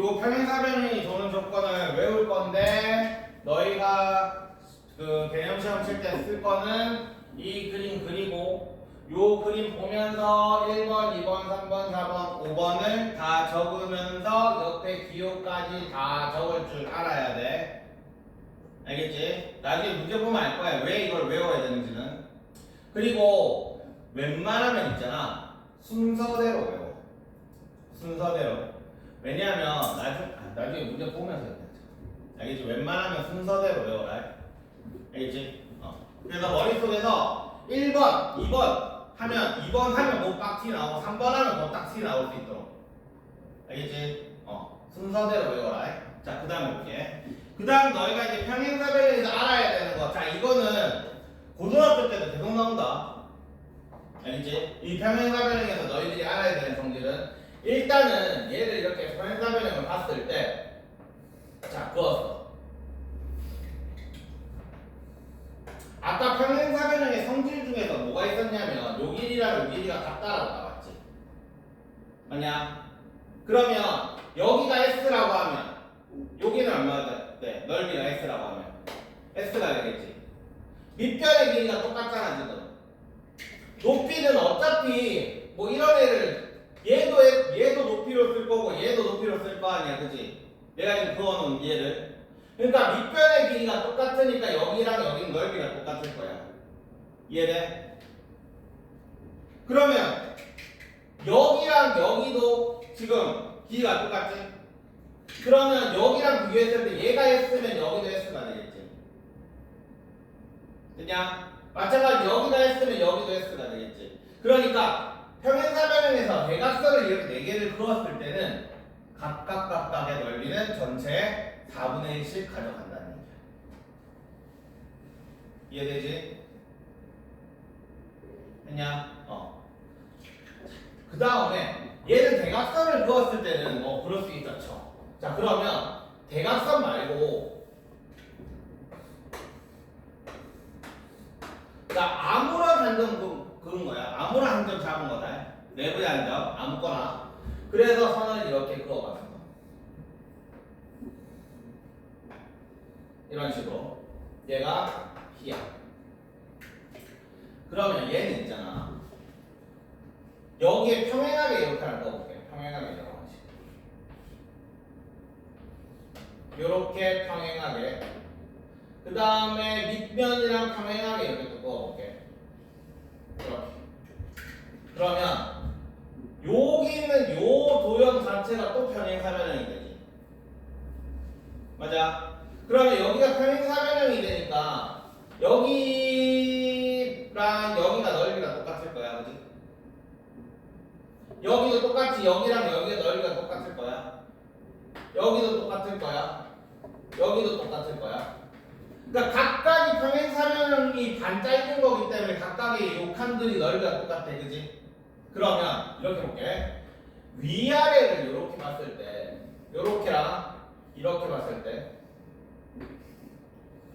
요 평행사변형이 도는 조건을 외울 건데 너희가 그 개념 시험 칠 때 쓸 거는 이 그림 그리고 요 그림 보면서 1번, 2번, 3번, 4번, 5번을 다 적으면서 옆에 기호까지 다 적을 줄 알아야 돼. 알겠지? 나중에 문제 보면 알 거야. 왜 이걸 외워야 되는지는. 그리고 웬만하면 있잖아. 순서대로 외워. 순서대로. 왜냐하면 나중에 문제 보면서 해야 돼. 알겠지? 웬만하면 순서대로 외워라. 알겠지? 그래서 머릿속에서 1번, 2번 하면 2번 하면 뭐 빡 티 나오고 3번 하면 뭐 딱 티 나올 수 있도록. 알겠지? 순서대로 외워라. 자, 그 다음에 볼게. 그 다음 너희가 이제 평행사변에서 알아야 되는 거. 자, 이거는 고등학교 때도 계속 나온다. 알겠지? 이 평행사변에서 너희들이 알아야 되는 성질은 일단은 얘를 이렇게 평행사변형을 봤을 때 자, 그었어. 아까 평행사변형의 성질 중에서 뭐가 있었냐면 요 길이랑 요 길이가 같다라고 나왔지. 맞냐? 그러면 여기가 S라고 하면 여기는 얼마나 돼? 넓이가 S라고 하면 S가 되겠지. 밑변의 길이가 똑같잖아 지금. 높이는 어차피 뭐 이런 애를 얘도 높이로 쓸 거고 얘도 높이로 쓸 거 아니야, 그치? 내가 지금 그어놓은 얘를. 그러니까 밑변의 길이가 똑같으니까 여기랑 여기는 넓이가 똑같을 거야. 이해돼? 그러면 여기랑 여기도 지금 길이가 똑같지? 그러면 여기랑 비교했을 때 얘가 S면 여기도 S가 되겠지. 됐냐? 마찬가지 여기가 S면 여기도 S가 되겠지. 그러니까 평행사변형에서 대각선을 이렇게 4개를 그었을 때는 각각의 넓이는 전체 4분의 1씩 가져간다는 얘기야. 이해되지? 됐냐? 그 다음에 얘는 대각선을 그었을 때는 그럴 수 있겠죠. 자, 그러면 대각선 말고 아무런 한 점 그은 거야. 아무런 한 점 잡은 거다. 내부의 한 점, 아무거나. 그래서 선을 이렇게 그어봤어. 이런 식으로. 얘가 P야. 그러면 얘는 있잖아. 여기에 평행하게 이렇게 하나 넣어볼게요. 평행하게 이렇게. 요렇게 평행하게. 그 다음에 밑면이랑 평행하게 이렇게 또 넣어볼게. 이렇게. 그러면 여기 있는 요 도형 자체가 또 평행사변형이 되지. 맞아? 그러면 여기가 평행사변형이 되니까 여기랑 여기가 넓이가 똑같을 거야, 그지? 여기도 똑같이 여기랑 여기가 넓이가 똑같을 거야. 여기도 똑같을 거야. 여기도 똑같을 거야. 그러니까 각각이 평행사변형이 반짝이는 거기 때문에 각각의 요 칸들이 넓이가 똑같아, 그지? 그러면 이렇게 볼게. 위아래를 이렇게 봤을 때, 요렇게랑 이렇게 봤을 때,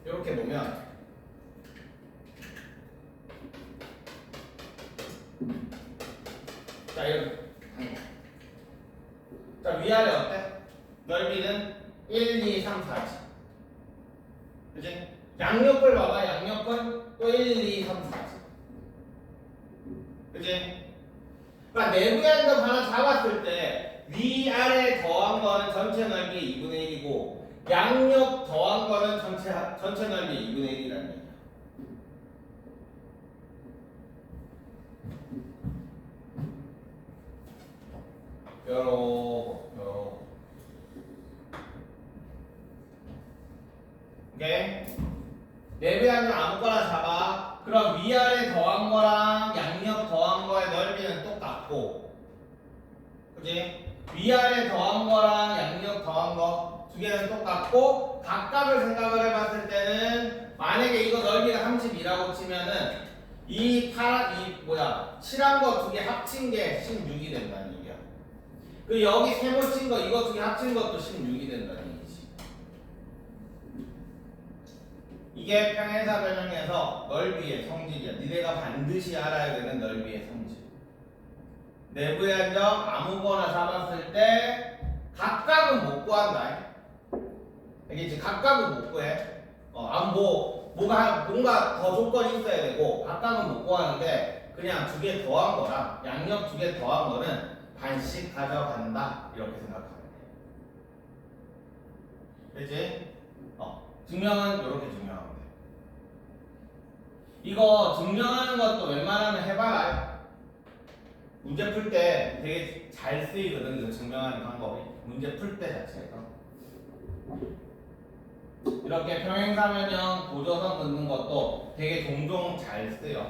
이렇게 보면 자, 이렇게 자, 위아래 어때? 넓이는 1, 2, 3, 4지. 그치? 양옆을 봐봐. 양옆은 또 1, 2, 3, 4지. 그치? 그러니까 내부의 한 점 하나 잡았을 때 위아래 더한 거는 전체 넓이의 2분의 1이고 양옆 더한 거는 전체 넓이의 2분의 1이라는 얘기야. 요렇게. 오케이? 내부의 한 점 아무거나 잡아. 그럼 위아래 더한 거랑 양옆 더한 거의 넓이는 똑같고, 그지? 위아래 더한 거랑 양옆 더한 거 두 개는 똑같고, 각각을 생각을 해봤을 때는 만약에 이거 넓이가 32라고 치면은 칠한 거 두 개 합친 게 16이 된다는 얘기야. 그 여기 세모 친 거 이거 두 개 합친 것도 16이 된다는 얘기지. 이게 평행사변형에서 넓이의 성질이야. 니네가 반드시 알아야 되는 넓이의 성질. 내부의 한 점 아무거나 잡았을 때 각각은 못 구한다. 이게 이제 각각은 못 구해. 뭔가 더 조건이 있어야 되고 각각은 못 구하는데 그냥 두 개 더한 거랑 양력 두 개 더한 거는 반씩 가져간다 이렇게 생각하면 돼. 그치? 증명은 이렇게 증명하면 돼. 이거 증명하는 것도 웬만하면 해봐라. 문제 풀 때 되게 잘 쓰이거든. 이거 증명하는 방법이 문제 풀 때 자체에서 이렇게 평행사변형 고조선 긋는 것도 되게 종종 잘 쓰여.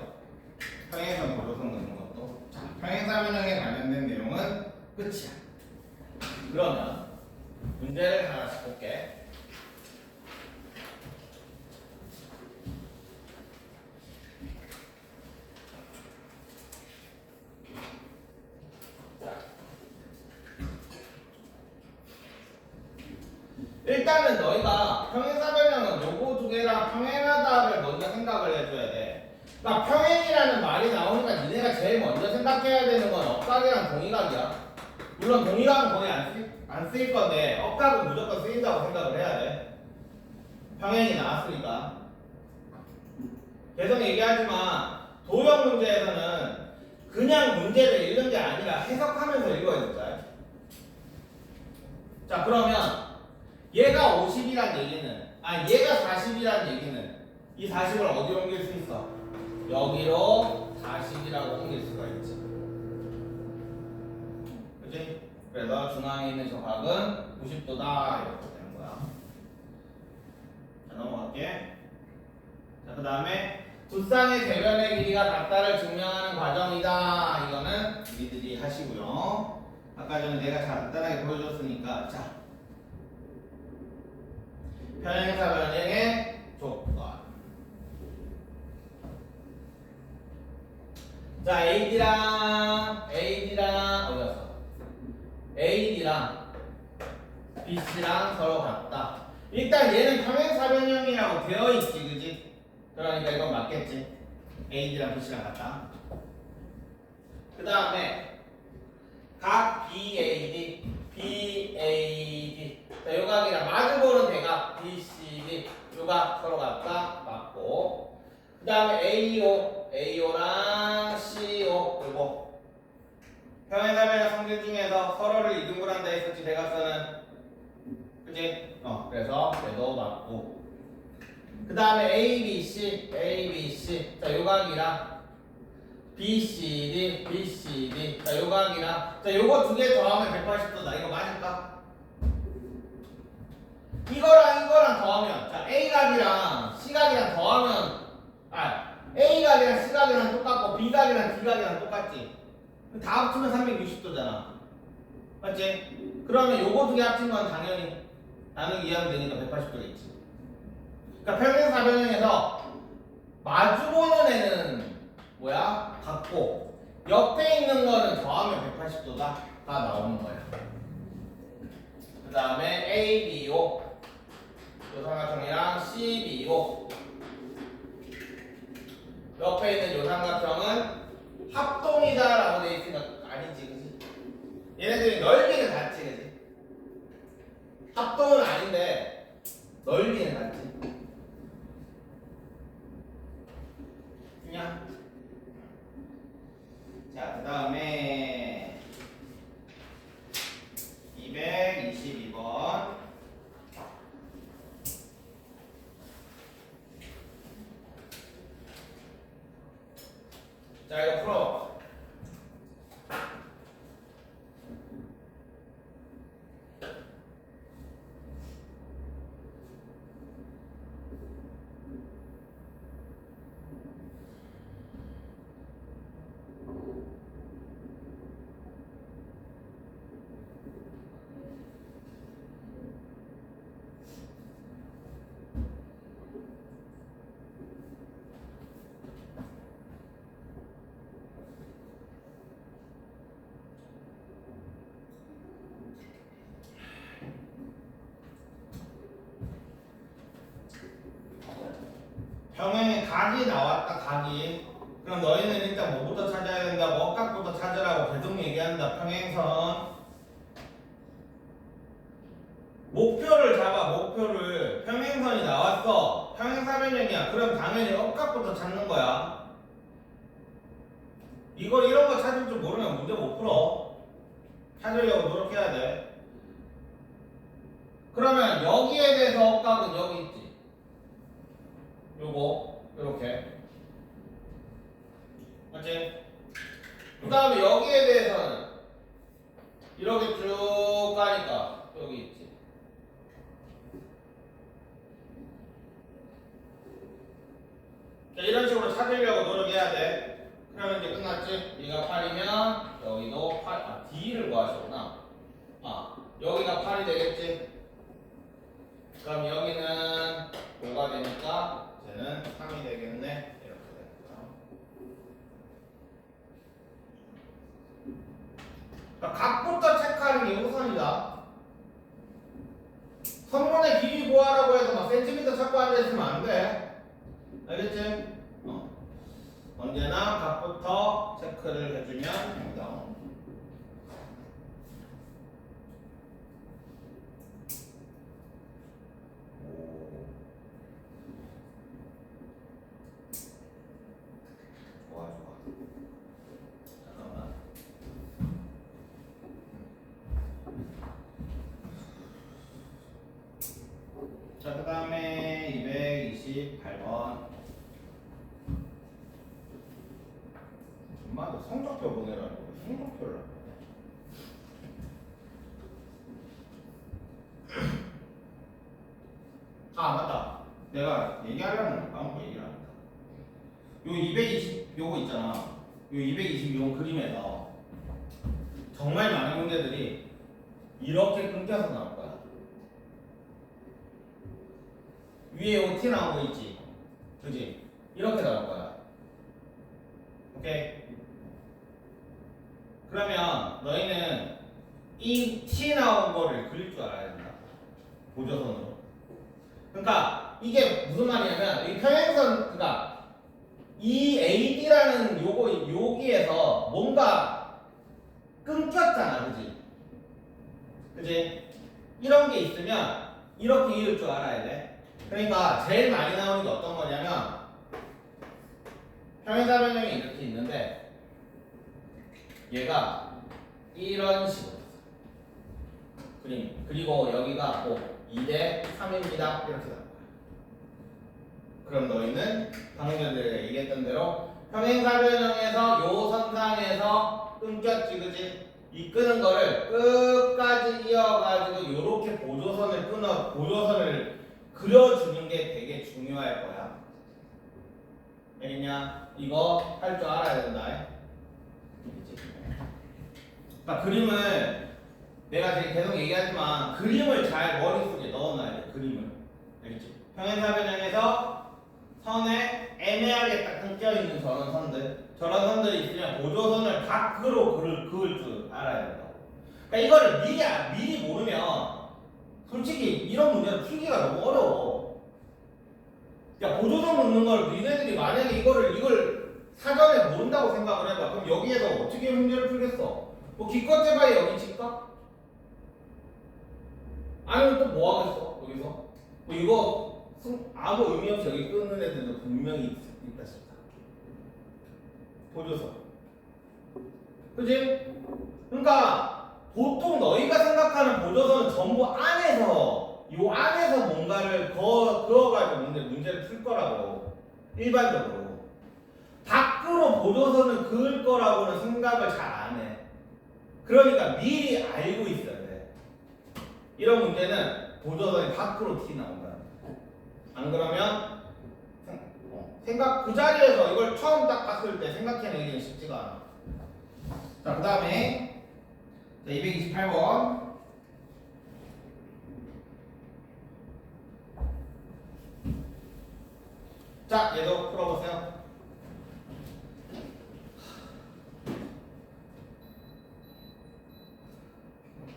평행선 고조선 긋는 것도. 자, 평행사변형에 관련된 내용은 끝이야. 그러면 문제를 하나씩 볼게. 일단은 너희가 평행사변형은 요거 두 개랑 평행하다를 먼저 생각을 해줘야 돼. 그러니까 평행이라는 말이 나오니까 니네가 제일 먼저 생각해야 되는 건 억각이랑 동의각이야. 물론 동의각은 거의 안 쓰일 건데 억각은 무조건 쓰인다고 생각을 해야 돼. 평행이 나왔으니까. 계속 얘기하지만 도형 문제에서는 그냥 문제를 읽는 게 아니라 해석하면서 읽어야 된다. 자, 그러면 얘가 50이란 얘기는, 얘가 40이란 얘기는 이 40을 어디로 옮길 수 있어? 여기로 40이라고 옮길 수가 있지. 그치? 그래서 중앙에 있는 저 각은 90도다 이렇게 되는 거야. 자, 넘어갈게. 자, 그 다음에 두 쌍의 대변의 길이가 같다를 증명하는 과정이다. 이거는 니들이 하시고요. 아까 전에 내가 간단하게 보여줬으니까 자, 평행사변형의 조건. 자, AD랑 어디갔어? AD랑 BC랑 서로 같다. 일단 얘는 평행사변형이라고 되어 있지, 그지? 그러니까 이건 맞겠지. AD랑 BC랑 같다. 그 다음에 각 BAD. 자, 요각이랑 마주보는 대각 BCD 요각 서로 같다. 맞고. 그 다음에 AO랑 CO 요거 평행사변형 성질 중에서 서로를 이등분한다 했었지. 대각선은 그치? 그래서 얘도 맞고. 그 다음에 ABC 자 요각이랑 BCD 자 요각이랑 자 요거 두 개 더하면 180도다. 이거 맞을까? 이거랑 더하면 자 A각이랑 C각이랑 더하면 A각이랑 C각이랑 똑같고 B각이랑 D각이랑 똑같지. 다 합치면 360도잖아. 맞지? 그러면 요거 두 개 합친 건 당연히 나누기 2하면 되니까 180도겠지. 그러니까 평행사변형에서 마주보는 애는 뭐야? 같고 옆에 있는 거는 더하면 180도다가 나오는 거야. 그 다음에 ABO 요삼각형이랑 CBO 옆에 있는 요삼각형은 합동이다라고 돼 있으니까 아니지, 그지? 얘네들이 넓이는 같지, 그지? 합동은 아닌데 넓이는 같지. 그냥 자, 그 다음에 222번 자, 이거 풀어. 평행에 각이 나왔다. 각이. 그럼 너희는 일단 뭐부터 찾아야 된다고? 억각부터 찾으라고 계속 얘기한다. 평행선 목표를 잡아. 목표를. 평행선이 나왔어. 평행사변형이야. 그럼 당연히 억각부터 찾는 거야. 이런 거 찾을 줄 모르면 문제 못 풀어. 찾으려고 노력해야 돼. 그러면 여기에 대해서 억각은 여기 있지. 요거 요렇게. 맞지? 그 다음에 여기에 대해서는 이렇게 쭉 가니까 여기 있지. 자, 이런 식으로 찾으려고 노력해야 돼. 그러면 이제 끝났지? 얘가 8이면 여기도 8, D를 구하셨구나. 여기가 8이 되겠지? 그럼 여기는 5가 되니까 쟤는 3이 되겠네. 이렇게 됩니다. 그러니까 각부터 체크하는 게 우선이다. 선분의 길이 구하라고 해서 막 센티미터 찾고 앉아있으면 안 돼. 알겠지? 언제나 각부터 체크를 해주면 됩니다. 좋아. 잠깐만. 자, 그 다음에 228번. 엄마도 성적표 보내라고 성적표를 안 보내. 맞다. 내가 얘기하려는 까먹고 얘기를 안 했다. 요 220 요거 있잖아. 요 220 요 그림에서 정말 많은 문제들이 이렇게 끊겨서 나올 거야. 위에 OT 나온 거 있지? 그지? 이렇게 나올 거야. 오케이? 그러면 너희는 이 T 나온 거를 그릴 줄 알아야 된다. 보조선으로. 그러니까 이게 무슨 말이냐면 이 평행선 그러니까 이 AD라는 요거 여기에서 뭔가 끊겼잖아. 그지? 그지? 이런 게 있으면 이렇게 이을 줄 알아야 돼. 그러니까 제일 많이 나오는 게 어떤 거냐면 평행사변형이 이렇게 있는데 얘가 이런 식으로 그림. 그리고 여기가 2대 3입니다. 이렇게 나올 거야. 그럼 너희는 방금 전에 얘기했던 대로 평행사변형에서 요 선상에서 끊겼지, 그지? 이 끄는 거를 끝까지 이어가지고 요렇게 보조선을 그려주는 게 되게 중요할 거야. 알겠냐? 이거 할 줄 알아야 된다. 그러니까 그림을 내가 지금 계속 얘기하지만 그림을 잘 머릿속에 넣어놔야 돼. 그림을. 알겠지? 평행사변형에서 선에 애매하게 딱 끊겨있는 저런 선들이 있으면 보조선을 밖으로 그을 줄 알아야 된다고. 그러니까 이거를 미리 모르면 솔직히 이런 문제는 풀기가 너무 어려워. 야, 보조선 넣는 걸 니네들이 만약에 이걸 사전에 모른다고 생각을 해봐. 그럼 여기에서 어떻게 문제를 풀겠어? 뭐 기껏 해봐야 여기 칠까? 아니면 또 뭐 하겠어? 여기서? 뭐 이거 아무 의미 없이 여기 끊는 애들도 분명히 있다 싶다. 보조선. 그치? 그러니까 보통 너희가 생각하는 보조선은 전부 요 안에서 뭔가를 그어가지고 문제를 풀 거라고. 일반적으로. 밖으로 보조선을 그을 거라고는 생각을 잘 안 해. 그러니까 미리 알고 있어야 돼. 이런 문제는 보조선이 밖으로 튀어나온다. 안 그러면 생각 그 자리에서 이걸 처음 딱 봤을 때 생각해내기는 쉽지가 않아. 자, 그 다음에 228번. 자, 얘도 풀어보세요.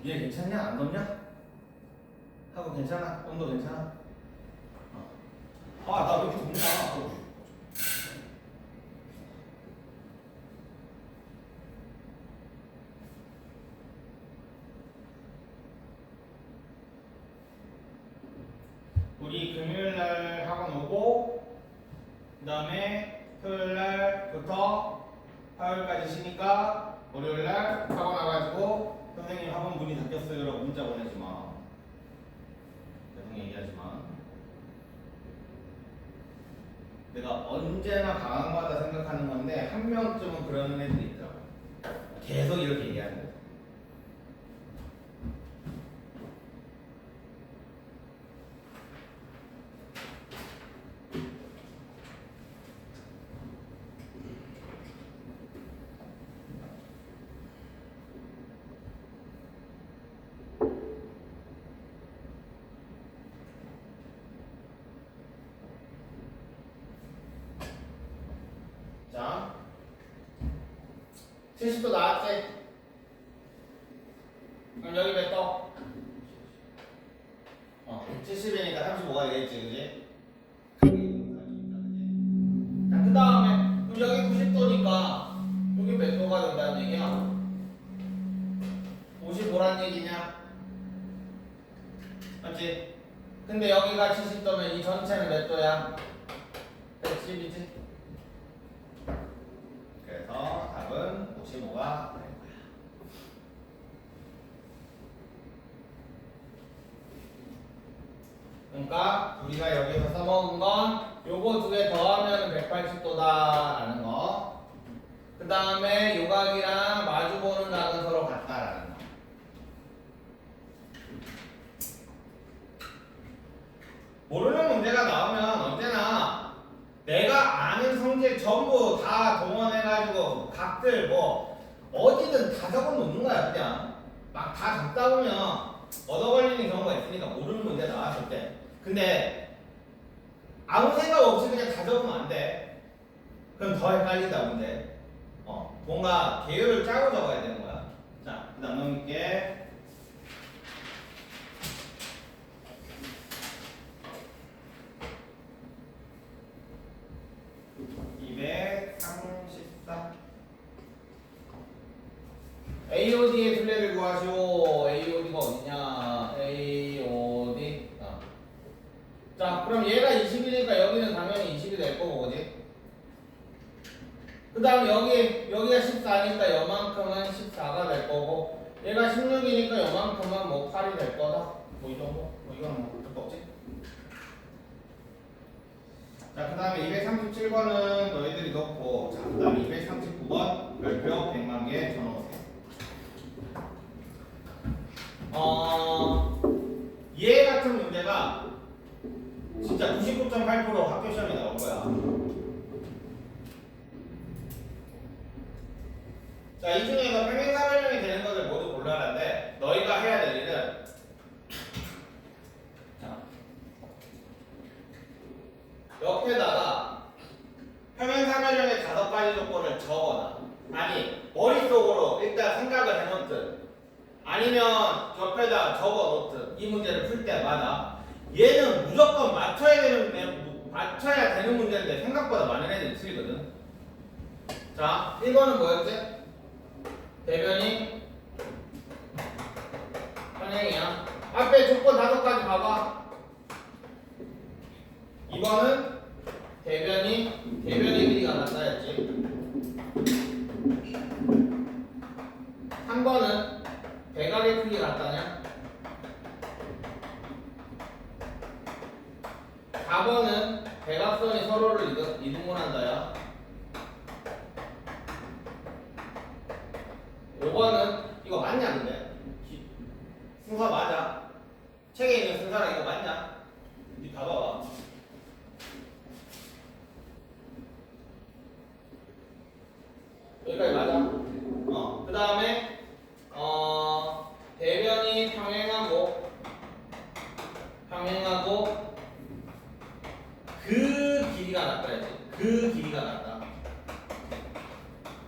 얘 괜찮냐? 안 덥냐? 하고 괜찮아? 온도 괜찮아? 나 왜 이렇게 덥냐? 우리 금요일날 학원 오고 그 다음에 토요일날부터 화요일까지 쉬니까 월요일날 학원 와가지고 선생님 학원 문이 닫혔어요 라고 문자 보내지마. 계속 얘기하지마. 내가 언제나 방학마다 생각하는 건데 한 명쯤은 그러는 애들이 있더라고. 계속 이렇게 얘기하는 거야. 자, 70도 나왔지? 그럼 여기 몇 도? 70이니까 35가 되겠지, 그지? 자, 그 다음에 그럼 여기 90도니까 여기 몇 도가 된다는 얘기야? 55란 얘기냐? 맞지? 근데 여기가 70도면 이 전체는 몇 도야? 110이지? 그래서 답은 55가 되는 거야. 그러니까 우리가 여기서 써먹은 건 요거 두 개 더하면 180도다라는 거. 그 다음에 요각이랑 마주보는 각은 서로 같다라는 거. 모르는 문제가 나오면 언제나 내가 아는 성질 전부 다 동원해가지고 각들 뭐 어디든 다 적어놓는 거야. 그냥 막 다 적다 보면 얻어 걸리는 경우가 있으니까 모르는 문제 나왔을 때. 근데 아무 생각 없이 그냥 다 적으면 안 돼. 그럼 더 헷갈린다 문제. 뭔가 계율을 짜고 적어야 되는 거야. 자, 그 다음 넘길게. AOD의 둘레를 구하시오. AOD가 어디냐? AOD. 자, 그럼 얘가 20이니까 여기는 당연히 20이 될 거고, 그지? 그 다음 여기가 14니까 요만큼은 14가 될 거고, 얘가 16이니까 요만큼은 뭐 8이 될 거다. 뭐 이 정도? 뭐 이건 뭐 별거 없지? 자, 그 다음에 237번은 너희들이 넣고, 자, 그 다음에 239번 별표 100만 개 적어놓으세요. 얘 같은 문제가 진짜 99.8% 학교 시험에 나올 거야. 자, 이 중에서 평행사변형이 되는 것을 모두 골라라는데 너희가 해야 될 일은 자, 옆에다가 평행사변형의 5가지 조건을 적어놔. 아니, 머릿속으로 일단 생각을 해놓든 아니면 옆에다 적어놓든 이 문제를 풀 때마다 얘는 무조건 맞춰야 되는 문제인데 생각보다 많은 애들이 틀리거든. 자, 1번은 뭐였지? 대변이 평행이야. 앞에 조건 5가지 봐봐. 2번은 대변이 길이가 같다였지. 3번은 대각의 크기가 같다냐? 4번은 대각선이 서로를 이등분한다야. 5번은 이거 맞냐 근데? 순서 맞아? 책에 있는 순서랑 이거 맞냐? 니 봐봐봐. 여기까지 맞아? 그 다음에 대변이 평행하고 그 길이가 같다야지. 그 길이가 같다.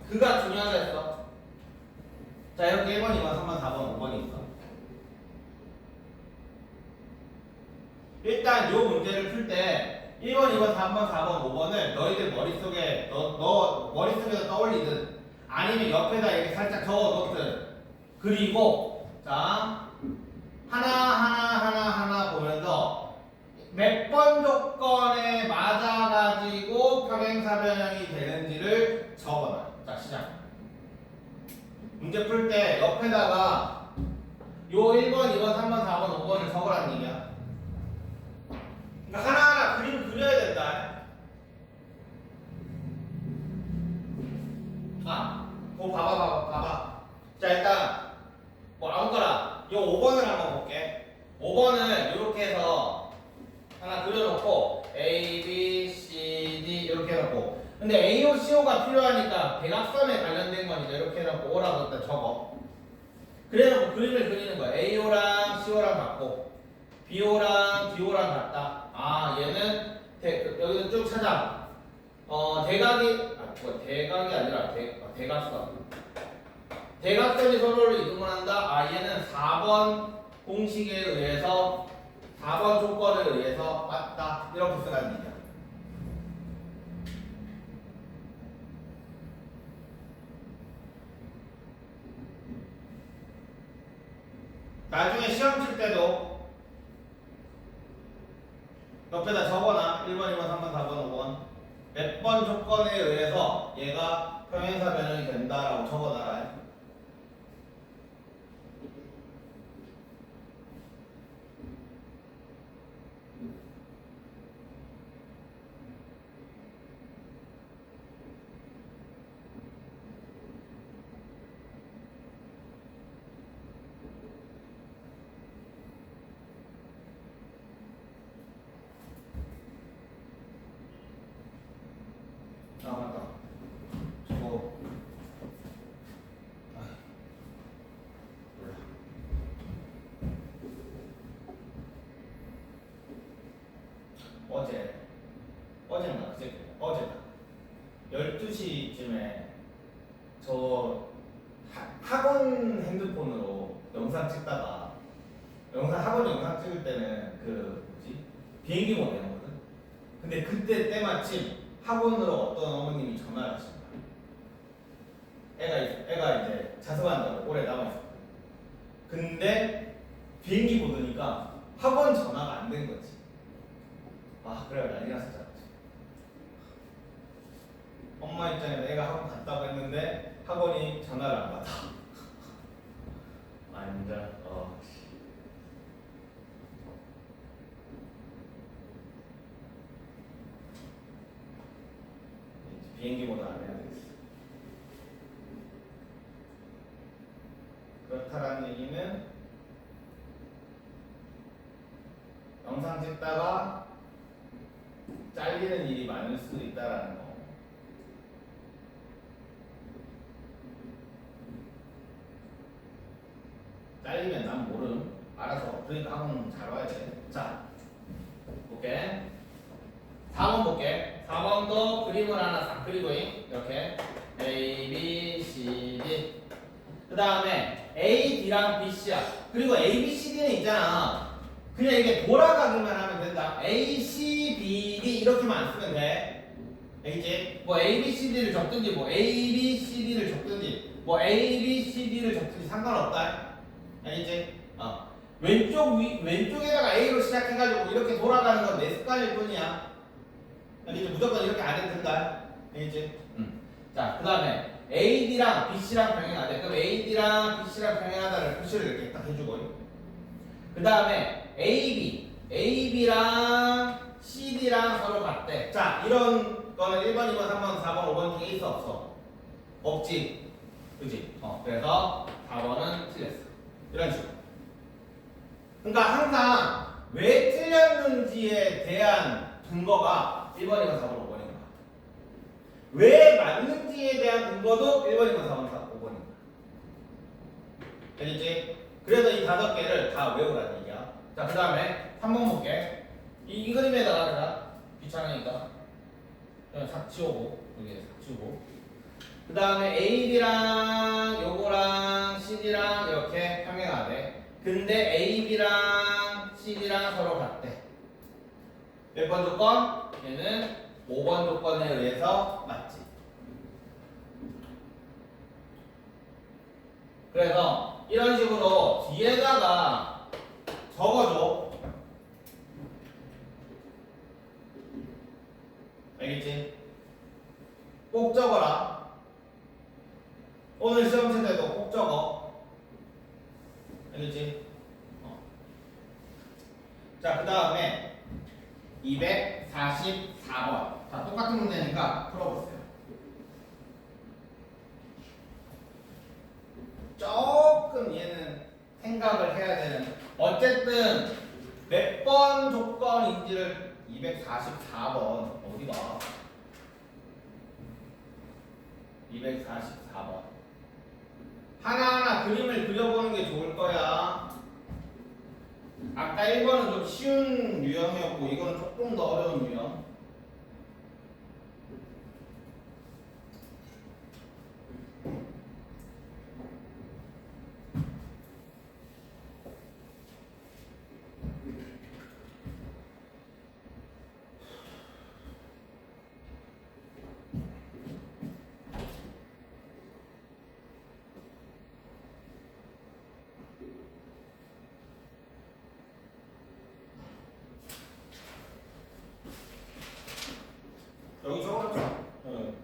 그가 중요하다 했어. 자, 이렇게 1번, 2번, 3번, 4번, 5번이 있어. 일단 요 문제를 풀 때 1번, 2번, 3번, 4번, 5번을 너희들 머릿속에 너 머릿속에서 떠올리든 아니면 옆에다 이렇게 살짝 적어놓든 그리고 자 하나 보면서 몇 문제 풀 때 옆에다가 요 1번, 2번, 3번, 4번, 5번을 적으라는 얘기야. 그러니까 하나하나 그림 그려야 된다. 그거 봐봐. 자, 일단 뭐 아무거나 요 5번을 한번 볼게. 5번을 이렇게 해서 하나 그려놓고 A, B, C, D 이렇게 해놓고, 근데 AO, CO가 필요하니까 대각선에 관련된 건 이제 이렇게 해놓고 O라고 일단 적어. 그래놓고 그림을 그리는 거야. AO랑 CO랑 같고 BO랑 DO랑 같다. 얘는 여기서 쭉 찾아. 대각이 아니라 대각선. 대각선이 서로를 이동을 한다. 얘는 4번 공식에 의해서 4번 조건에 의해서 맞다. 이렇게 쓰라는 얘기야. 나중에 시험 칠 때도 옆에다 적어놔. 1번, 2번, 3번, 4번, 5번 몇 번 조건에 의해서 얘가 평행사 변형이 된다라고 적어놔라. 맞다. 저거 몰라. 어제인가 어제다. 12시쯤에 저 학원 핸드폰으로 영상 찍다가 학원 영상 찍을 때는 그 뭐지? 비행기 모드 되거든. 근데 그때 때마침 학원으로 어떤 어머님이 전화를 하신 거야. 애가 이제 자습한다고 오래 남아있었거든. 근데 비행기 모드니까 학원 전화가 안 된 거지. 그래 난리 났었잖아. 엄마 입장에서 애가 학원 갔다고 했는데 학원이 전화를 안 받아. 완전 비행기 모드 안 해야 되겠어. 그렇다라는 얘기는 영상 찍다가 잘리는 일이 많을 수도 있다라는 거. 잘리면 난 모름. 알아서. 그러니까 학원 잘 와야 돼. 자, 볼게. 4번 볼게. 4번도 그림을 하나 싹 그리고 이렇게 A, B, C, D. 그 다음에 A, D랑 B, C야. 그리고 A, B, C, D는 있잖아. 그냥 이게 돌아가기만 하면 된다. A, C, B, D 이렇게만 안 쓰면 돼. 알겠지? 뭐 A, B, C, D를 적든지 뭐 A, B, C, D를 적든지 뭐 A, B, C, D를 적든지 상관없다. 알겠지? 왼쪽에다가 A로 시작해가지고 이렇게 돌아가는 건 내 습관일 뿐이야. 알겠지? 무조건 이렇게 안 해도 된다. 알겠지? 자, 그 다음에 AD랑 BC랑 병행하자. 그럼 AD랑 BC랑 병행하다를 표시를 이렇게 딱 해주고. 그 다음에 AB랑 CD랑 서로 같대. 자, 이런 거는 1번, 2번, 3번, 4번, 5번 중에 있어 없어? 없지. 그지? 그래서 4번은 틀렸어. 이런 식으로. 그러니까 항상 왜 틀렸는지에 대한 근거가 1번, 2번, 4번, 5번인 거야. 왜 맞는지에 대한 근거도 1번, 2번, 4번, 5번인 거야. 알겠지? 그래서 이 5개를 다 외우라는 얘기야. 자, 그 다음에 3번 볼게. 이 그림에다가 내가 귀찮으니까 그냥 싹 지우고, 여기 싹 지우고. 그 다음에 AB랑 요거랑 CD랑 이렇게 평행하대. 근데 AB랑 CD랑 서로 같대. 몇 번 조건? 얘는 5번 조건에 의해서 맞지. 그래서 이런 식으로 뒤에다가 적어줘. 알겠지? 꼭 적어라. 오늘 시험 칠 때도 꼭 적어. 자, 그 다음에 244번. 자, 똑같은 문제니까 풀어보세요. 조금 얘는 생각을 해야 되는. 어쨌든 몇 번 조건인지를 244번 어디 봐? 244번. 하나하나 그림을 그려보는 게 좋을 거야. 아까 1번은 좀 쉬운 유형이었고 이거는 조금 더 어려운 유형. 여기 적어놨죠? 응.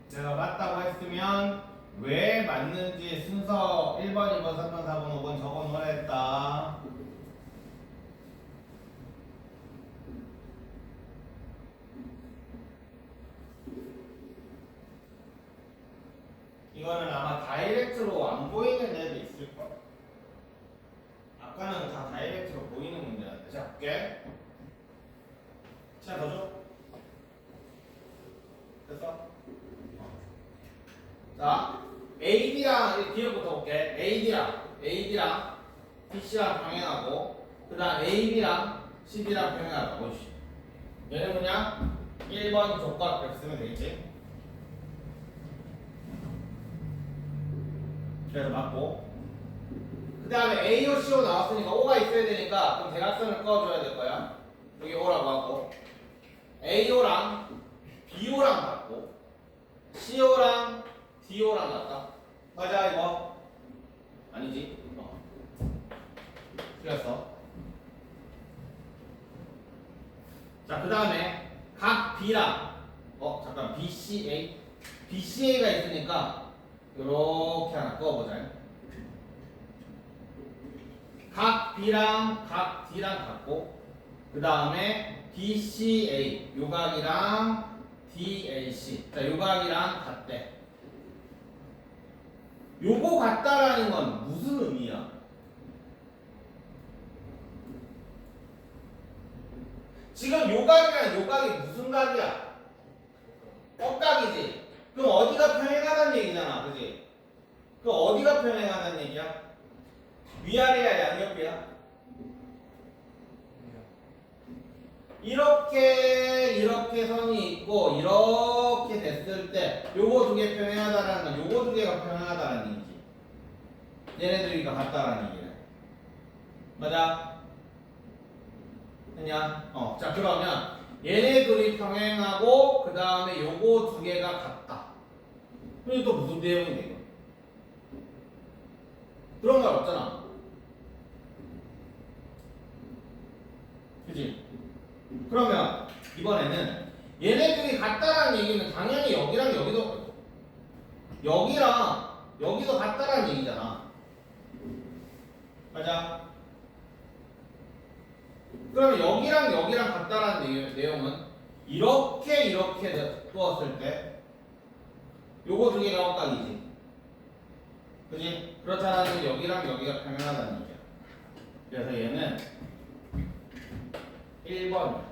제가 맞다고 했으면 왜 맞는지 순서 1번, 2번, 3번, 4번, 5번 적어 놓아야 했다. 이거는 아마 다이렉트로 안 보이는 애도 있을 거야. 아까는 다 다이렉트로 보이는 문제였는데. 자, 볼게. 시간 더 줘. 됐어? 자, AD랑 뒤에부터 볼게. AD랑 BC랑 병행하고, 그 다음 AB랑 CD랑 병행하고. 보시. 얘는 그냥 1번 조건 이렇게 쓰면 되겠지? 그래서 맞고. 그 다음에 AO, CO 나왔으니까 O가 있어야 되니까 그럼 대각선을 그어줘야 될 거야. 여기 O라고 하고. AO랑 BO랑 같고, CO랑 DO랑 같다. 맞아, 이거? 아니지? 틀렸어. 자, 그 다음에 각 B랑, 잠깐, BCA가 있으니까 요렇게 하나 꺼보자. 각 B랑 각 D랑 같고, 그 다음에 BCA, 요각이랑 DAC. 자, 요각이랑 같대. 요거 같다라는 건 무슨 의미야? 지금 요각이랑 요각이 무슨 각이야? 꺾각이지. 그럼 어디가 평행하다는 얘기잖아, 그지? 그럼 어디가 평행하다는 얘기야? 위아래야, 양옆이야? 이렇게 선이 있고 이렇게 됐을 때 요거 두 개 평행하다라는 건 요거 두 개가 평행하다라는 얘기지. 얘네들이가 같다라는 얘기네. 맞아? 됐냐? 자 그러면 얘네들이 평행하고 그 다음에 요거 두 개가 같다. 이게 또 무슨 내용인데 이거? 그런 말 없잖아. 그치? 그러면 이번에는 얘네들이 같다라는 얘기는 당연히 여기랑 여기도 같다라는 얘기잖아. 맞아? 그러면 여기랑 같다라는 내용은 이렇게 두었을 때 요거 두 개가 엇각이지. 그지? 그렇다는 여기랑 여기가 평행하다는 얘기야. 그래서 얘는 1번이야.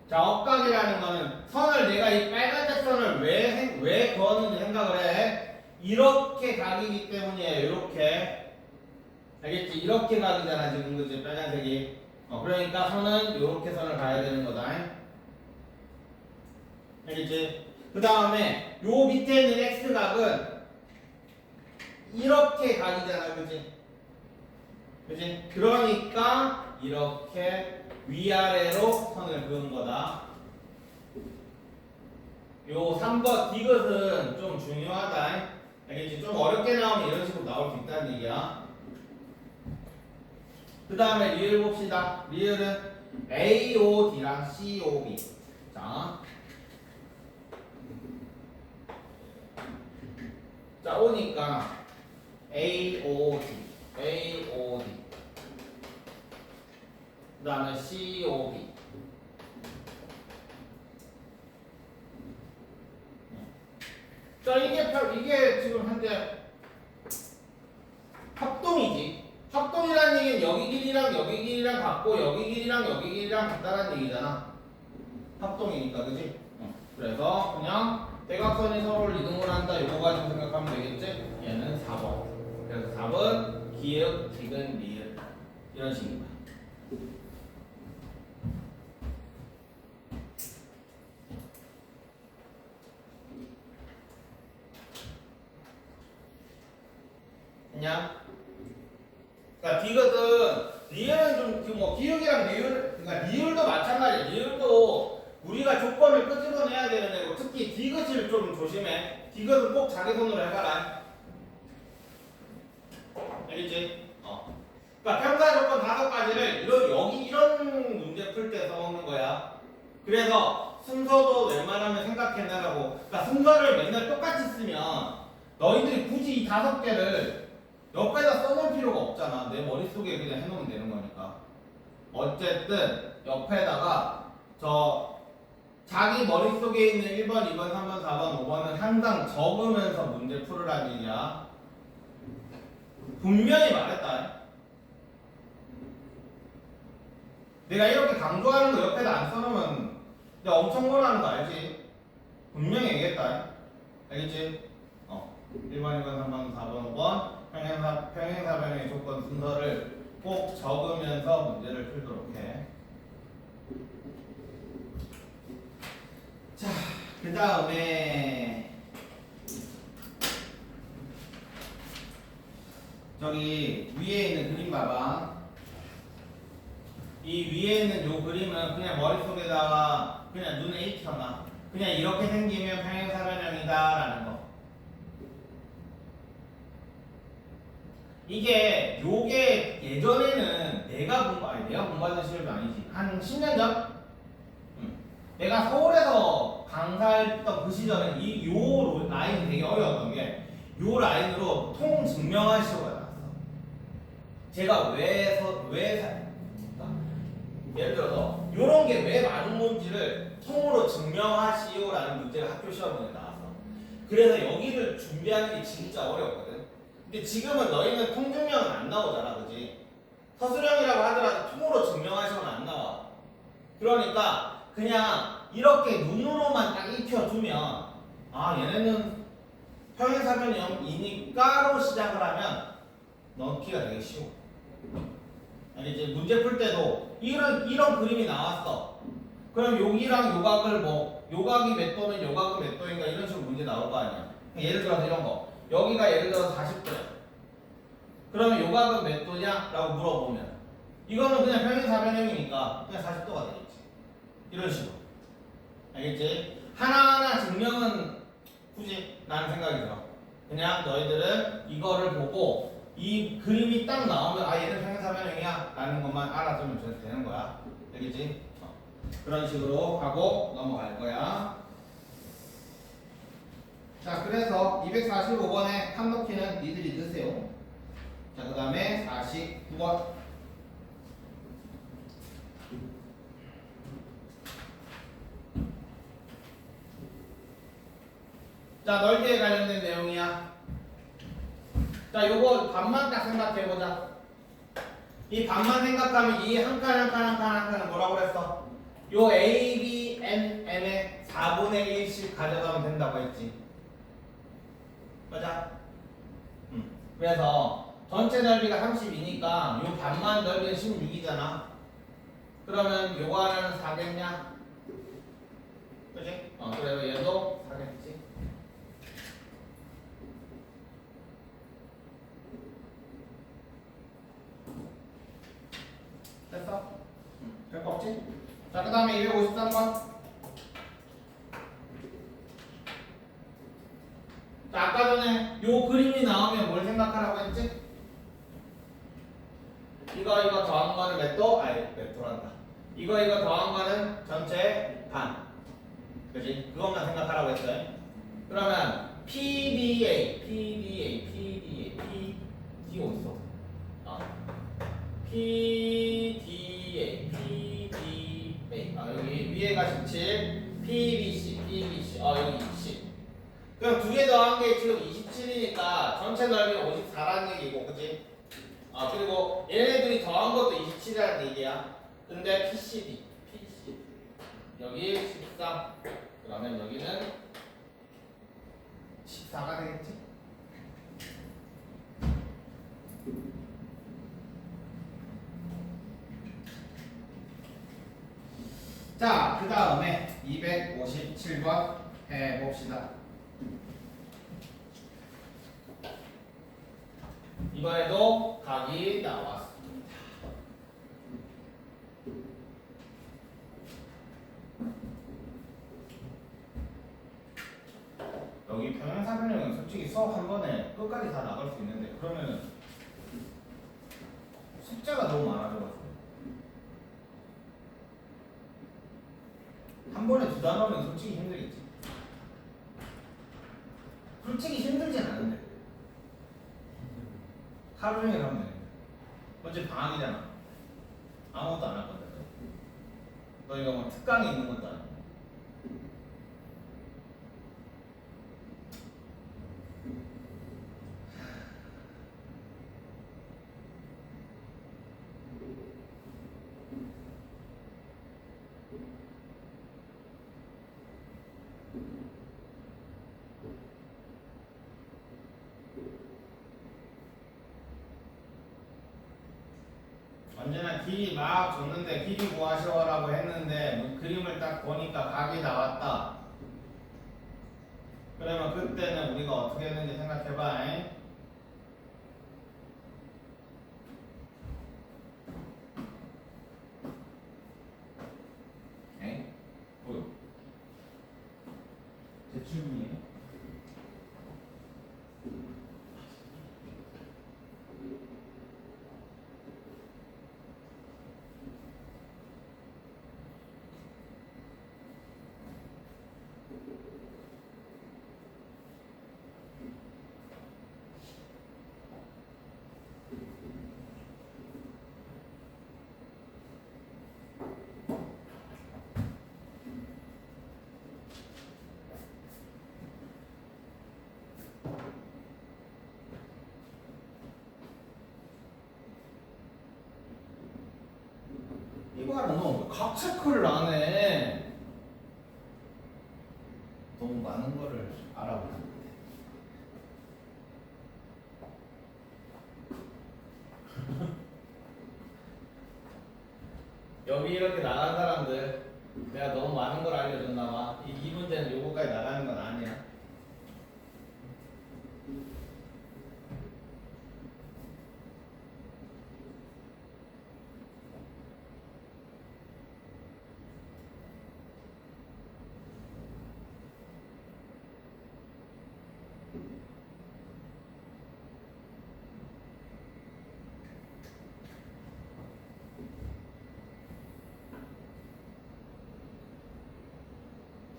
자, 엇각이라는 거는 선을 내가 이 빨간색 선을 왜 그었는지 생각을 해. 이렇게 각이기 때문이에요. 이렇게. 알겠지? 이렇게 각이잖아 지금 그지? 빨간색이. 그러니까 선은 이렇게 선을 가야 되는 거다. 알겠지? 그 다음에 요 밑에 있는 x각은 이렇게 각이잖아. 그지? 그지? 그러니까 이렇게 위아래로 선을 그은 거다. 요 3번 디귿은 좀 중요하다. 알겠지? 좀 어렵게 나오면 이런 식으로 나올 수 있다는 얘기야. 그 다음에 리을 봅시다. 리을은 AOD랑 COB. 자, 오니까 AOD. 그 다음에 COB. 자, 이게 지금 현재 합동이지. 합동이라는 얘기는 여기 길이랑 같고 여기 길이랑 같다라는 얘기잖아. 합동이니까, 그지? 그래서 그냥 대각선이 서로를 이동을 한다. 이거 가지고 생각하면 되겠지? 얘는 4번. 그래서 4번 기역, 디귿, 리을 이런 식입니다. 그러니까 디귿은 리을은 좀 뭐 기역이랑 리을, 그러니까 리을도 마찬가지야. 리을도 우리가 조건을 끄집어내야 되는 애고 특히 디귿을 좀 조심해. 디귿은 꼭 자기 손으로 해봐라. 알겠지? 그러니까 평가 조건 5가지를 이런 문제 풀 때 써먹는 거야. 그래서 순서도 웬만하면 생각해내라고. 그러니까 순서를 맨날 똑같이 쓰면 너희들이 굳이 이 5개를 옆에다 써놓을 필요가 없잖아. 내 머릿속에 그냥 해놓으면 되는 거니까. 어쨌든 옆에다가 자기 머릿속에 있는 1번, 2번, 3번, 4번, 5번은 항상 적으면서 문제 풀으라는 얘기야. 분명히 말했다. 내가 이렇게 강조하는 거 옆에다 안 써놓으면 내가 엄청 뭐라는 거 알지? 분명히 얘기했다. 알겠지? 1번, 2번, 3번, 4번, 5번 평행사변의 조건 순서를 꼭 적으면서 문제를 풀도록 해. 자, 그 다음에 저기 위에 있는 그림 봐봐. 이 위에 있는 요 그림은 그냥 머릿속에다가 그냥 눈에 익혀놔. 그냥 이렇게 생기면 평행사변형이다 라는 거. 요게 예전에는 내가 공부하던 시절도 아니지. 한 10년 전? 내가 서울에서 강사했던 그 시절은 요 라인이 되게 어려웠던 게, 요 라인으로 통 증명할 시호가 나왔어. 제가 예를 들어서 요런 게 왜 맞은 건지를 통으로 증명하시오라는 문제가 학교 시험에 나왔어. 그래서 여기를 준비하는 게 진짜 어려웠거든. 근데 지금은 너희는 통증명은 안 나오잖아, 그지? 서술형이라고 하더라도 통으로 증명하시면 안 나와. 그러니까 그냥 이렇게 눈으로만 딱 익혀두면 아 얘네는 평행사변형이니까로 시작을 하면 넣기가 되게 쉬워. 아니 이제 문제 풀 때도 이런 그림이 나왔어. 그럼 여기랑 요각을 뭐 요각이 몇 도면 요각은 몇 도인가 이런 식으로 문제 나올 거 아니야. 예를 들어서 이런 거. 여기가 예를 들어서 40도야. 그러면 요각은 몇 도냐? 라고 물어보면 이거는 그냥 평행사변형이니까 그냥 40도가 되겠지. 이런 식으로. 알겠지? 하나하나 증명은 굳이 나는 생각이 들어. 그냥 너희들은 이거를 보고 이 그림이 딱 나오면 아 얘는 평행사변형이야 라는 것만 알아두면 되는 거야. 알겠지? 그런 식으로 하고 넘어갈 거야. 자, 그래서 245번에 칸놓기는 니들이 넣으세요. 자, 그 다음에 49번. 자, 넓이에 관련된 내용이야. 자, 요거 반만 딱 생각해보자. 이 반만 생각하면 이 한 칸 한 칸 한 칸 한 칸은 뭐라고 그랬어? 요 A, B, N, M의 4분의 1씩 가져가면 된다고 했지. 맞아? 그래서 전체 넓이가 32니까 요 반만 넓이가 16이잖아. 그러면 요거 하나는 4겠냐? 그치? 그래서 얘도 4겠지. 됐어? 될 거 없지? 자, 그 다음에 253번. 자, 아까 전에 요 그림이 나오면 뭘 생각하라고 했지? 이거 더한 거는 몇 도? 아니, 몇 도란다. 이거 더한 거는 전체 반. 그지? 그것만 생각하라고 했어요. 그러면 PDA 어디 있어? PDA 여기 위에가 17, PBC 여기 20. 그럼 두 개 더한 게 지금 27이니까 전체 넓이는 54라는 얘기고, 그치? 그리고 얘네들이 더한 것도 27이라는 얘기야. 근데 PC 여기 13. 그러면 여기는 14가 되겠지? 자, 그 다음에 257번 해봅시다. 이번에도 각이 나왔습니다. 여기 평행사변형은 솔직히 수업 한 번에 끝까지 다 나갈 수 있는데 그러면은 숫자가 너무 많아져가지고 한 번에 두 단어면 솔직히 힘들겠지. 솔직히 힘들진 않은데 하루 종일 하면 돼. 어제 방학이잖아. 아무것도 안 할 건데 너희가 뭐 특강이 있는 것도 아니고. 언제나 길이 막 줬는데 길이 구하시오라고 했는데 그림을 딱 보니까 각이 나왔다. 그러면 그때는 우리가 어떻게 했는지 생각해봐. 뭐요? 제 질문이에요? 이거 하나 너 각 체크를 안 해. 너무 많은 거를 알아보는 여기 이렇게 나간 사람들 내가 너무 많은 걸 알려줬나 봐. 이 문제는 요거까지 나가는 건 아니야.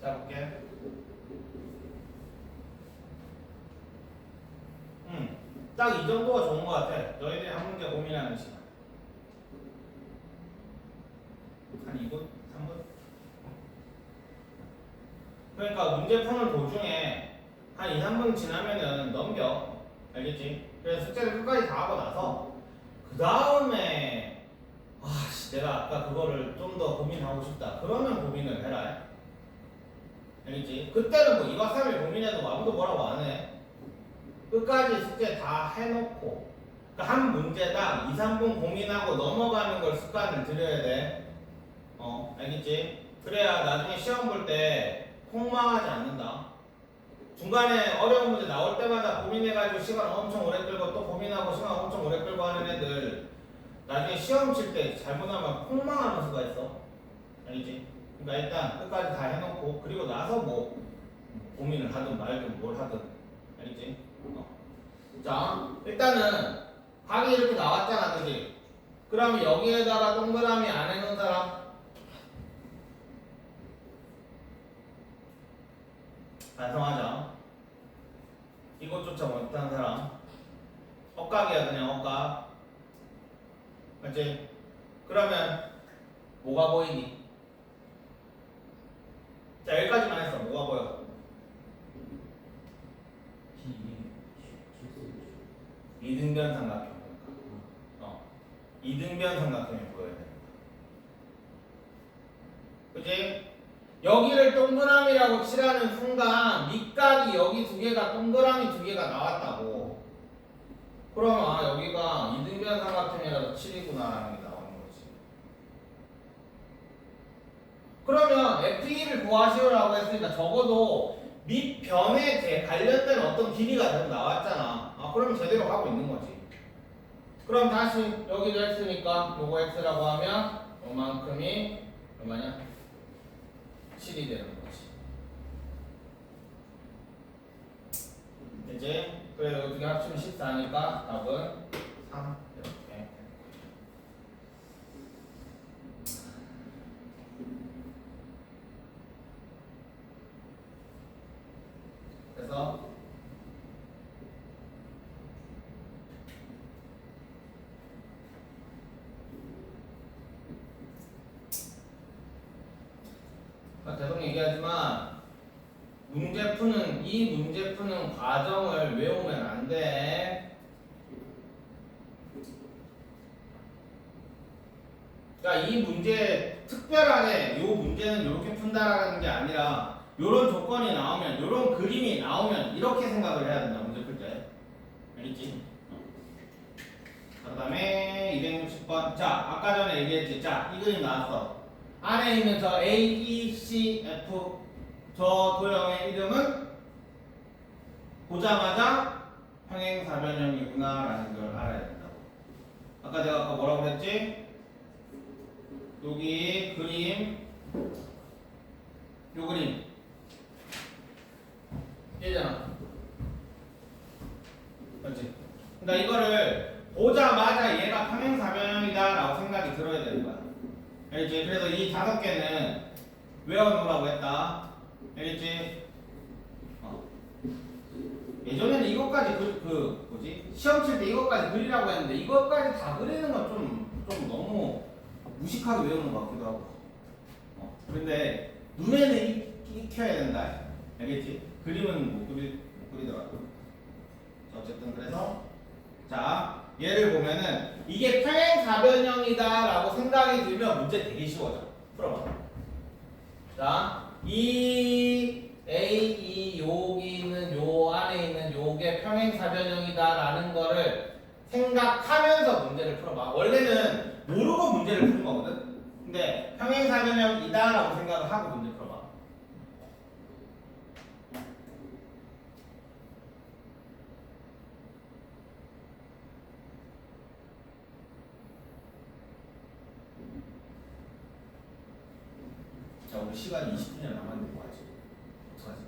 자, 볼게. 딱 이 정도가 좋은 것 같아. 너희들이 한 문제 고민하는 시간. 한 2분? 3분? 그러니까 문제 푸는 도중에 한 2, 3분 지나면은 넘겨. 알겠지? 그래서 숙제를 끝까지 다 하고 나서 그 다음에 아씨 내가 아까 그거를 좀 더 고민하고 싶다. 그러면 고민을 해라. 알겠지? 그때는 뭐 2박 3일 고민해도 아무도 뭐라고 안 해. 끝까지 숙제 다 해놓고 그러니까 한 문제당 2, 3분 고민하고 넘어가는 걸 습관을 들여야 돼. 알겠지? 그래야 나중에 시험 볼 때 폭망하지 않는다. 중간에 어려운 문제 나올 때마다 고민해가지고 시간 엄청 오래 끌고 또 고민하고 시간 엄청 오래 끌고 하는 애들 나중에 시험 칠 때 잘못하면 폭망하는 수가 있어. 알겠지? 그러니까 일단 끝까지 다 해놓고 그리고 나서 뭐 고민을 하든 말든 뭘 하든. 알겠지? 자, 일단은 각이 이렇게 나왔잖아, 그지? 그럼 여기에다가 동그라미 안 해놓은 사람? 반성하자. 이것조차 못한 사람? 엇각이야, 그냥 엇각. 맞지? 그러면 뭐가 보이니? 자, 여기까지만 했어. 뭐가 보여? 이등변 삼각형. 이등변 삼각형이 보여야 된다. 그치? 여기를 동그라미라고 칠하는 순간 밑각이 여기 두 개가 동그라미 두 개가 나왔다고. 그럼 여기가 이등변 삼각형이라서 7이구나 라는 게 나오는 거지. 그러면 F2를 구하시오라고 했으니까 적어도 밑변에 관련된 어떤 길이가 좀 나왔잖아. 그러면 제대로 하고 있는 거지. 그럼 다시 여기도 x니까 요거 x라고 하면 요만큼이 얼마냐? 7이 되는 거지. 이제 그래서 어떻게 합치면 14니까 답은 3 이렇게. 그래서 계속 얘기하지만 이 문제 푸는 과정을 외우면 안 돼. 그러니까 이 문제 특별하게 이 문제는 이렇게 푼다라는 게 아니라 이런 조건이 나오면 이런 그림이 나오면 이렇게 생각을 해야 된다. 문제 풀 때. 알겠지? 그 다음에 260번. 자, 아까 전에 얘기했지. 자, 이 그림 나왔어. 안에 있는 저 A, E, C, F 저 도형의 이름은 보자마자 평행사변형이구나 라는 걸 알아야 된다고. 내가 뭐라고 그랬지? 여기 그림 요 그림 얘잖아. 그렇지? 그러니까 이거를 보자마자 얘가 평행사변형이다 라고 생각이 들어야 되는 거야. 알겠지? 그래서 이 5개는 외워놓으라고 했다. 알겠지? 예전에는 이것까지 뭐지? 시험 칠 때 이것까지 그리라고 했는데 이것까지 다 그리는 건 좀 너무 무식하게 외우는 것 같기도 하고. 근데 눈에는 익혀야 된다. 알겠지? 그림은 못 그리더라고. 어쨌든 그래서 자 얘를 보면은 이게 평행사변형이다 라고 생각이 들면 문제 되게 쉬워져. 풀어봐. 자, 이 A, 여기 있는 요 안에 있는 요게 평행사변형이다라는 거를 생각하면서 문제를 풀어봐. 원래는 모르고 문제를 푸는 거거든. 근데 평행사변형이다라고 생각을 하고 문제 풀어봐. 자, 우리 시간이 20분이나 남았는데 뭐 하지? 어떡하지?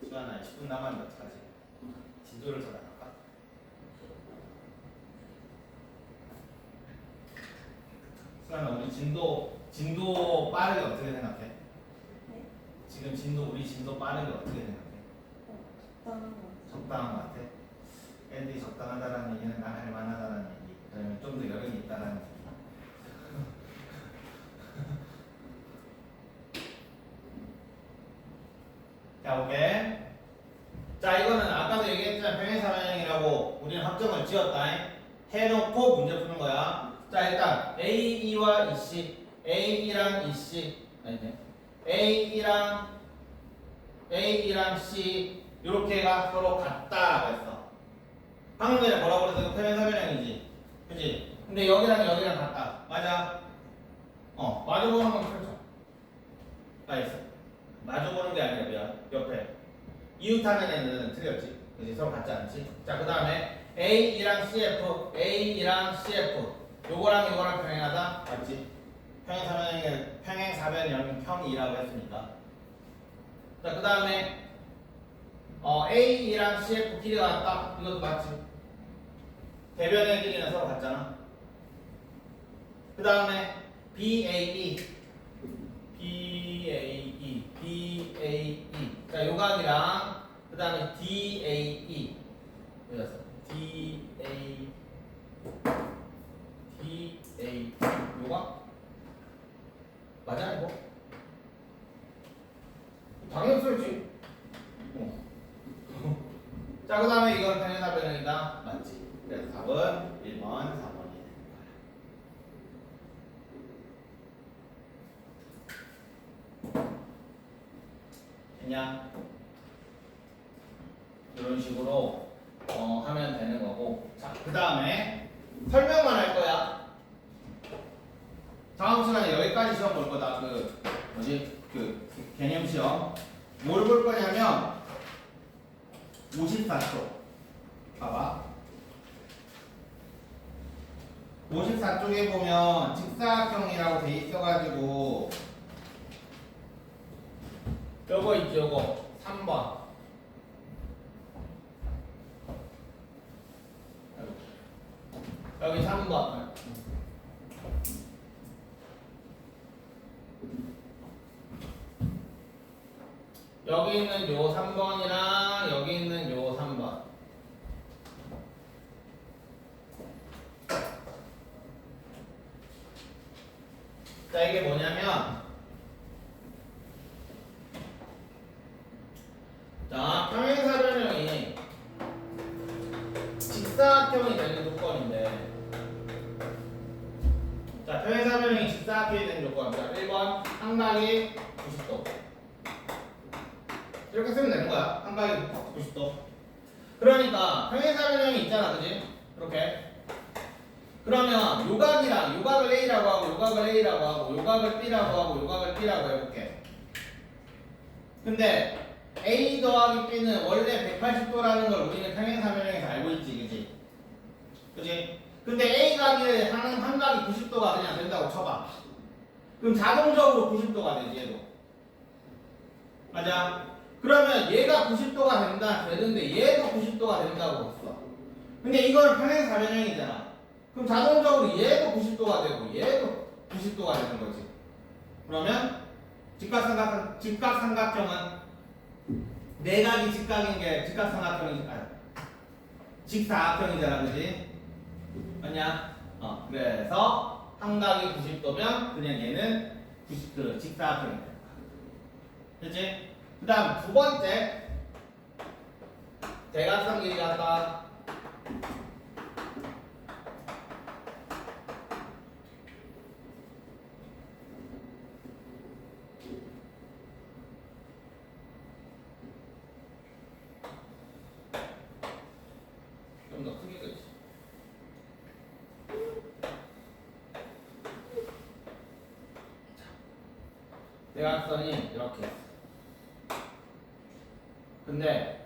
시간아 10분 남았는데 어떡하지? 진도를 찾아갈까? 수아나 우리 진도 빠르게 어떻게 생각해? 네? 지금 우리 진도 빠르게 어떻게 생각해? 적당한 것 적당한 것 같아? 애들이 적당하다라는 얘기는 나 할 만하다라는 얘기, 그러면 좀 더 여력이 있다라는 얘기. 자, 오케이. 자, 이거는 아까도 얘기했잖아. 평행사변형이라고 우리는 확정을 지었다. 해놓고 문제 푸는 거야. 자, 일단 A2와 EC, A랑 EC, 아니네. A랑 C 이렇게가 서로 같다라고 했어. 방금 전에 뭐라고 그랬어? 평행사변형이지, 그지? 근데 여기랑 같다. 맞아. 마주보는 건 펼쳐. 알겠어. 마주보는 게 아니라 미안. 옆에. 이웃하는 애는 틀렸지. 그지? 서로 같지 않지? 자, 그 다음에 A랑 CF, A랑 CF. 요거랑 평행하다? 맞지? 평행사변형이라고 했으니까. 자, 그 다음에 A랑 CF 길이가 같다. 이것도 맞지? 대변의 길이는 서로 같잖아. 그 다음에 BAE. 자, 요각이랑 그 다음에 DAE. 그래서 DAE 요각? 맞아 이거? 당연히 쓸지. 자, 그 다음에 이건 평행사변형이다. 맞지? 그래서 답은 1번, 4번이 되는 거야. 됐냐? 이런 식으로 하면 되는 거고. 자, 그 다음에 설명만 할 거야. 다음 시간에 여기까지 시험 볼 거다. 그 개념 시험. 뭘 볼 거냐면 54쪽. 봐봐. 54쪽에 보면 직사각형이라고 돼 있어가지고 요거 있죠, 요거 3번. 여기 3번. 여기 있는 요 3번이랑 여기 있는 요 3번. 자, 이게 뭐냐면, 자, 평행사변형이 직사각형이 되는 조건인데, 평행사변형이 직사각형이 되는 조건입니다. 1번 삼각이 90도. 이렇게 쓰면 되는 거야. 삼각이 90도. 그러니까 평행사변형이 있잖아, 그지? 이렇게. 그러면 요각을 A라고 하고 요각을 A라고 하고 요각을 B라고 하고 요각을 B라고 해볼게. 근데 A 더하기 B는 원래 180도라는 걸 우리는 평행사변형에서 알고 있지, 그지? 그지? 근데 A 각이 하는 한 각이 90도가 그냥 된다고 쳐봐. 그럼 자동적으로 90도가 되지, 얘도. 맞아? 그러면 얘가 90도가 되는데 얘도 90도가 된다고 했어. 근데 이거는 평행사변형이잖아. 그럼 자동적으로 얘도 90도가 되고 얘도 90도가 되는 거지. 그러면 직각삼각형은 내각이 직각인 게 직사각형이잖아, 그지? 맞냐? 그래서 삼각이 90도면 그냥 얘는 직사각형이 된다. 그치? 그 다음 두 번째 대각선 길이 같다. 좀 더 크게 그리지. 대각선이 이렇게 있어. 근데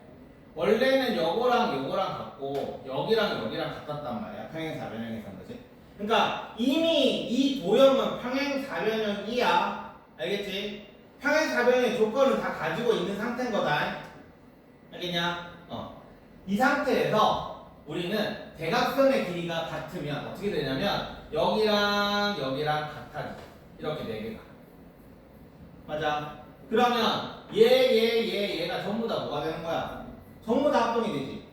원래는 요거랑 요거랑 같고 여기랑 여기랑 같았단 말이야. 평행사변형에서는, 그지? 그러니까 이미 이 도형은 평행사변형이야. 알겠지? 평행사변형의 조건을 다 가지고 있는 상태인 거다. 알겠냐? 이 상태에서 우리는 대각선의 길이가 같으면 어떻게 되냐면 여기랑 여기랑 같아져. 이렇게 네 개가. 맞아? 그러면 얘가 전부 다 뭐가 되는 거야? 전부 다 합동이 되지.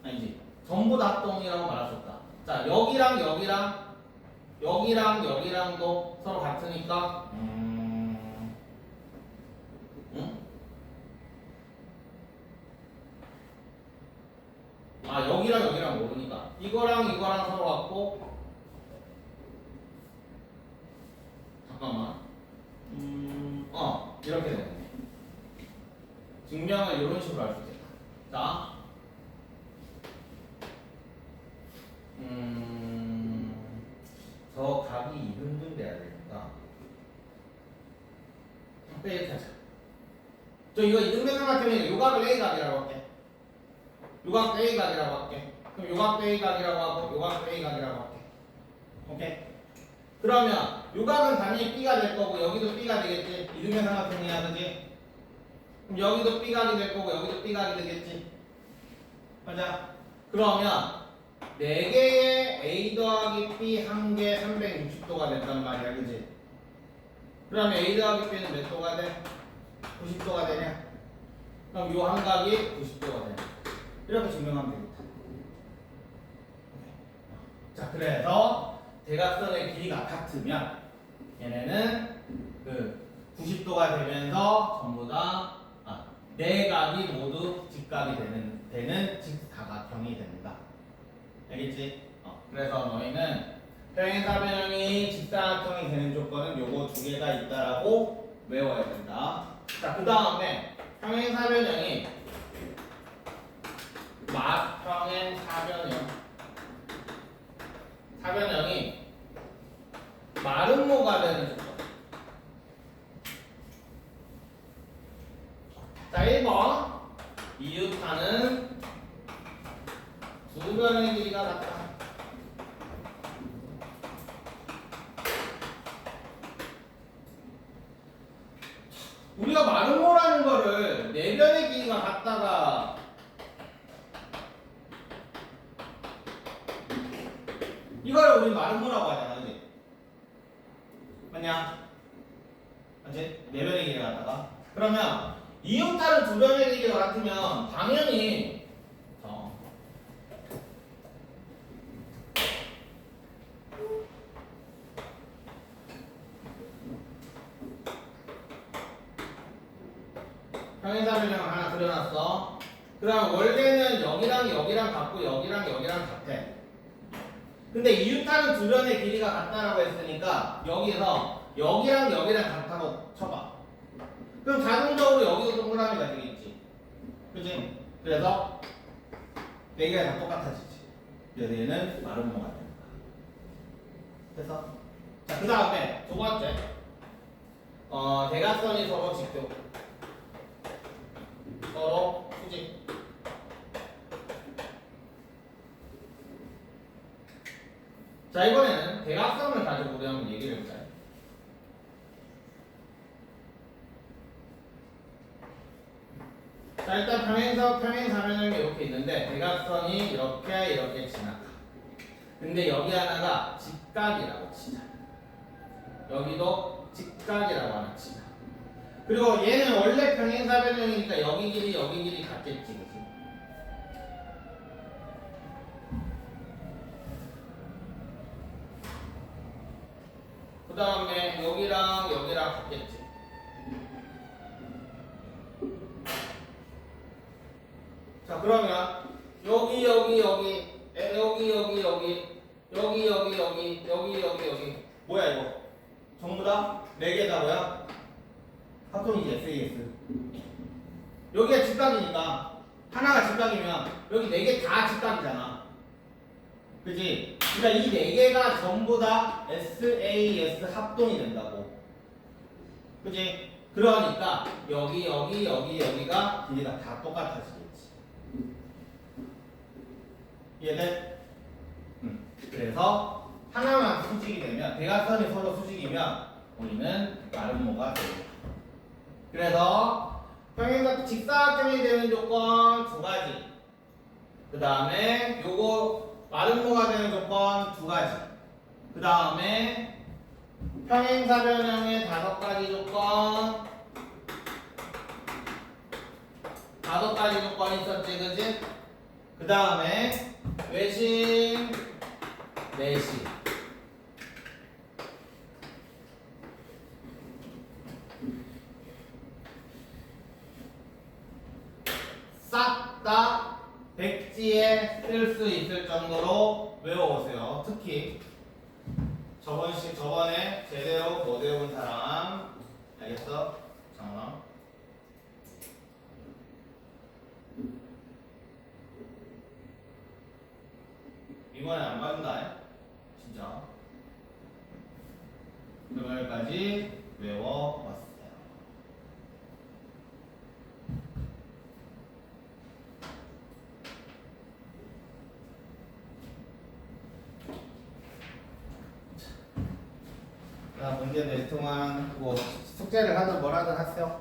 아니지. 전부 다 합동이라고 말할 수 없다. 자, 여기랑 여기랑도 서로 같으니까 응? 여기랑 모르니까 이거랑 서로 같고 잠깐만 이렇게 되네. 증명을 이런 식으로 할 수 있겠다. 자, 저 각이 이등분 돼야 되니까 이렇게 하자. 저 이거 이등분 삼각형이니까 요각을 A 각이라고 할게. 요각 A 각이라고 할게. 그럼 요각 A 각이라고 하고 요각 A 각이라고 할게. 오케이? 그러면 요각은 당연히 B가 될 거고 여기도 B가 되겠지. 이등변 삼각형이야, 그지? 그럼 여기도 B각이 될 거고 여기도 B각이 되겠지. 맞아? 그러면 4개의 A 더하기 B 한 개 360도가 된단 말이야, 그지? 그러면 A 더하기 B는 몇 도가 돼? 90도가 되냐? 그럼 요 한 각이 90도가 되냐? 이렇게 증명하면 되겠다. 자, 그래서 대각선의 길이가 같으면 얘네는 90도가 되면서 전부 다 네 각이 모두 직각이 되는 직사각형이 된다. 알겠지? 그래서 너희는 평행사변형이 직사각형이 되는 조건은 요거 두 개가 있다라고 외워야 된다. 자, 그 다음에 평행사변형이 사변형이 마름모가 되는 조건. 자, 1번 이웃하는 두 변의 길이가 같다. 우리가 마름모라는 거를 네 변의 길이가 같다가 이걸 우리 마름모라고 하잖아, 그지? 맞냐? 맞지? 네 변의 길이가 같다가 그러면 이웃하는 두 변의 길이가 같으면 당연히 평행사변형 하나 그려놨어. 그럼 원래는 여기랑 같고 여기랑 같아. 근데 이유타는 두 변의 길이가 같다라고 했으니까 여기서 여기랑 여기랑 같다고 쳐봐. 그럼 자동적으로 여기도 동그라미가 되겠지. 그치? 그래서 네 개가 다 똑같아지지. 그래서 얘는 마름모가 된다. 됐어? 자, 그 다음에 두 번째. 대각선이 서로 직교. 서로 수직. 자, 이번에는 대각선을 가지고 우리 한번 얘기를 해보자. 자, 일단 평행사변형이 이렇게 있는데 대각선이 이렇게 지나가. 근데 여기 하나가 직각이라고 치자. 여기도 직각이라고 하나 치자. 그리고 얘는 원래 평행사변형이니까 여기 길이 같겠지, 그치? 그 다음에 여기랑 같겠지. 자, 그러면 여기 뭐야 이거? 전부 다 4개다 뭐야? 합동이지 SAS. 여기가 직각이니까 하나가 직각이면 여기 4개 다 직각이잖아. 그치? 그러니까 이 4개가 전부 다 SAS 합동이 된다고. 그치? 그러니까 여기가 길이가 다 똑같아지겠지. 이해돼? 그래서 하나만 수직이 되면 대각선이 서로 수직이면 우리는 마름모가 됩니다. 그래서 평행각 직사각형이 되는 조건 2가지. 그 다음에 요거 마름모가 되는 조건 2가지. 그 다음에 평행사변형의 5가지 조건. 5가지 조건이 있었지, 그지? 그 다음에 외심, 내심. 싹 다 백지에 쓸 수 있을 정도로 외워오세요. 특히 저번에 제대로 못 외운 사람. 알겠어? 장원. 이번에 안 받는다. 진짜. 그럼 여기까지 외워왔어요. 자, 문제 낼 동안 뭐 숙제를 하든 뭘 하든 하세요.